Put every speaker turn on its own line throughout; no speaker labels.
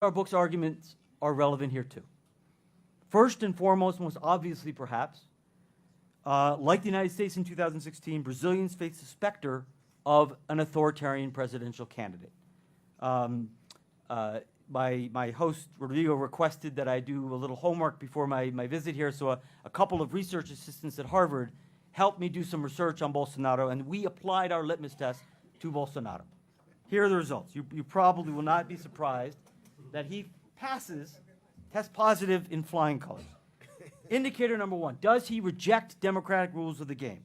Our book's arguments are relevant here too. First and foremost, most obviously perhaps, like the United States in 2016, Brazilians face the specter of an authoritarian presidential candidate. My host, Rodrigo, requested that I do a little homework before my visit here, so a couple of research assistants at Harvard helped me do some research on Bolsonaro, and we applied our litmus test to Bolsonaro. Here are the results. You probably will not be surprised that he tests positive in flying colors. Indicator number one, does he reject democratic rules of the game?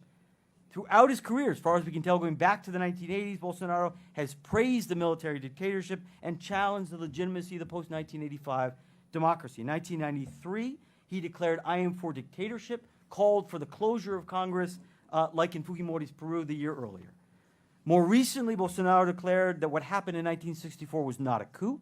Throughout his career, as far as we can tell, going back to the 1980s, Bolsonaro has praised the military dictatorship and challenged the legitimacy of the post-1985 democracy. In 1993, he declared, "I am for dictatorship," called for the closure of Congress, like in Fujimori's Peru the year earlier. More recently, Bolsonaro declared that what happened in 1964 was not a coup.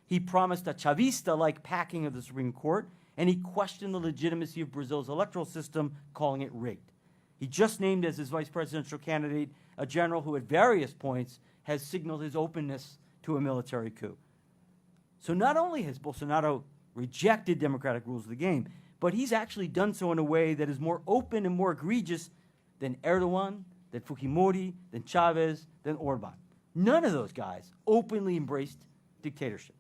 He promised a Chavista-like packing of the Supreme Court, and he questioned the legitimacy of Brazil's electoral system, calling it rigged. He just named as his vice presidential candidate a general who at various points has signaled his openness to a military coup. So not only has Bolsonaro rejected democratic rules of the game, but he's actually done so in a way that is more open and more egregious than Erdogan, than Fujimori, than Chavez, than Orban. None of those guys openly embraced dictatorship.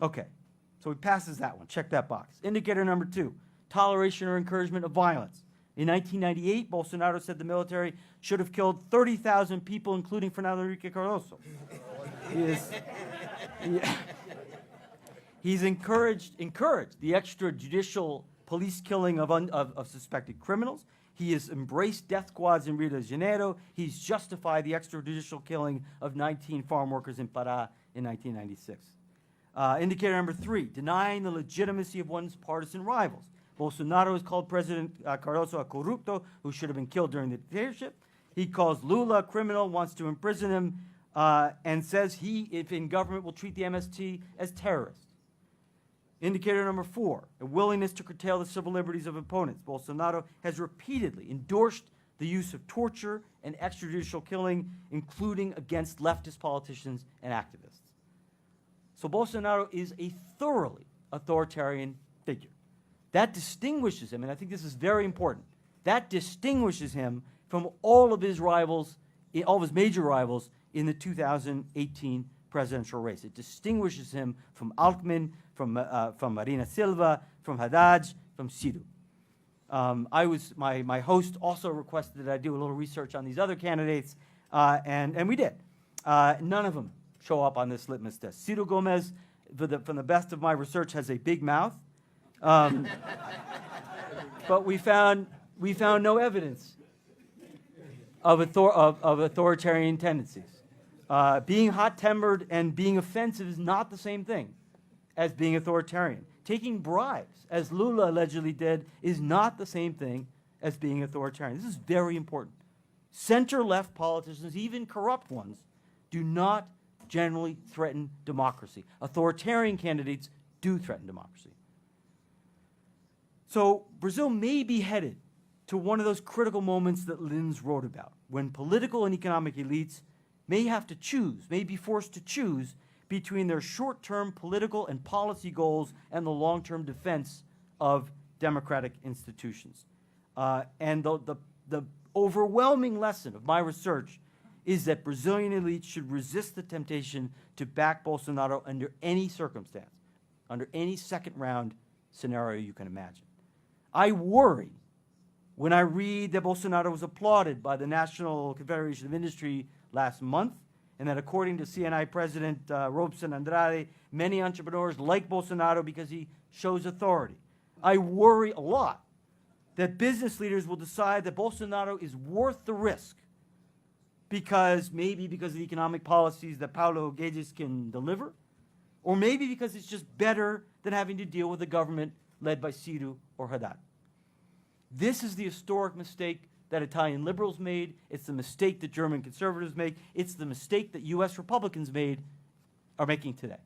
Okay, so he passes that one. Check that box. Indicator number two, toleration or encouragement of violence. In 1998, Bolsonaro said the military should have killed 30,000 people, including Fernando Henrique Cardoso. He's encouraged the extrajudicial police killing of suspected criminals. He has embraced death squads in Rio de Janeiro. He's justified the extrajudicial killing of 19 farm workers in Pará in 1996. Indicator number three, denying the legitimacy of one's partisan rivals. Bolsonaro has called President Cardoso a corrupto who should have been killed during the dictatorship. He calls Lula a criminal, wants to imprison him, and says he, if in government, will treat the MST as terrorists. Indicator number four, a willingness to curtail the civil liberties of opponents. Bolsonaro has repeatedly endorsed the use of torture and extrajudicial killing, including against leftist politicians and activists. So Bolsonaro is a thoroughly authoritarian figure. That distinguishes him, and I think this is very important, that distinguishes him from all of his rivals, all of his major rivals in the 2018 presidential race. It distinguishes him from Alckmin, from Marina Silva, from Haddad, from Ciro. My host also requested that I do a little research on these other candidates, and we did. None of them show up on this litmus test. Ciro Gomes, from the best of my research, has a big mouth. But we found no evidence of authoritarian tendencies. Being hot-tempered and being offensive is not the same thing as being authoritarian. Taking bribes, as Lula allegedly did, is not the same thing as being authoritarian. This is very important. Center-left politicians, even corrupt ones, do not generally threaten democracy. Authoritarian candidates do threaten democracy. So Brazil may be headed to one of those critical moments that Lins wrote about, when political and economic elites may have to choose, may be forced to choose between their short-term political and policy goals and the long-term defense of democratic institutions. And the overwhelming lesson of my research is that Brazilian elites should resist the temptation to back Bolsonaro under any circumstance, under any second-round scenario you can imagine. I worry when I read that Bolsonaro was applauded by the National Confederation of Industry last month, and that according to CNI President Robson Andrade, many entrepreneurs like Bolsonaro because he shows authority. I worry a lot that business leaders will decide that Bolsonaro is worth the risk maybe because of the economic policies that Paulo Guedes can deliver, or maybe because it's just better than having to deal with a government led by Ciro or Haddad. This is the historic mistake that Italian liberals made. It's the mistake that German conservatives make. It's the mistake that U.S. Republicans are making today.